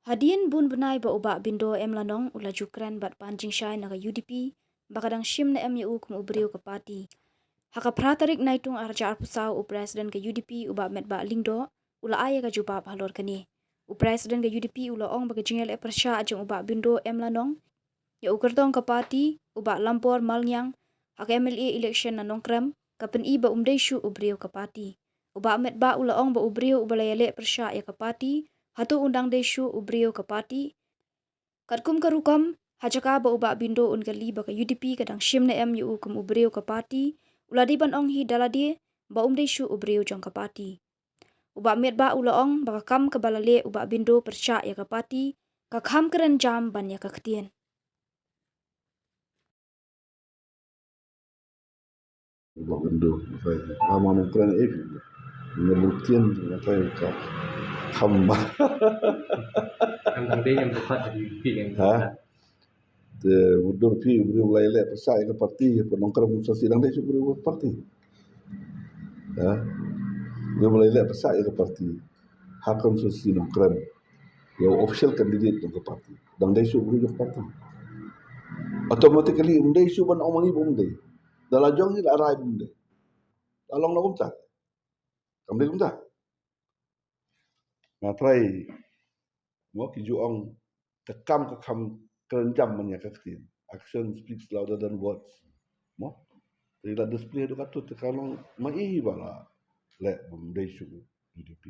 Hadien bun benai ba ubak bindo em lanong ula jukran bat panjing syai naga UDP bakadang shim na em yu kum ubriu ke parti. Haka pratarik naitung arja arpusau u presiden ke UDP ubak met ba lingdo ula aya ka jubab halor kani. U presiden ke UDP ula ong bagi jingel e persya ajeng ubak bindo em lanong ya ukertong ke parti ubak lampor malnyang haka MLA election na nongkrem kapen i ba umdeshu ubriu ke parti. Ubak met ba ula ong ba ubriu ubalayale persya ya ke parti hatu undang deshu ubriu ke parti. Katkum karukam hajaka ba ubak bindo ungali ba ke UDP kadang shim na em yu kum ubriu ke parti uladiban ong hi daladi ba umdeshu ubriu jong ke parti. Ubak met ba ula ong ba kam ke balale ubak bindo persya ya ke parti ka kham keren jam ban ya ke ketien. Ubak bindo mama mukran menyebutkan apa yang kau tambah Ang dia yang tepat dari yang mundur pi beri wilayah pesai ke parti penongkrong sosial sidang dia beri parti beri wilayah pesai ke parti hakam sosial nongkrong yang official candidate ke parti dan dia beri ke parti automatically dia ban omangi bumde dalam jong ni arai bumde along na bumta kamde bumta na try mo ki juang tekam ke kam kerenjam menya kaktin action speaks louder than words mo tidak display itu katut kalau mai bala le bumde UDP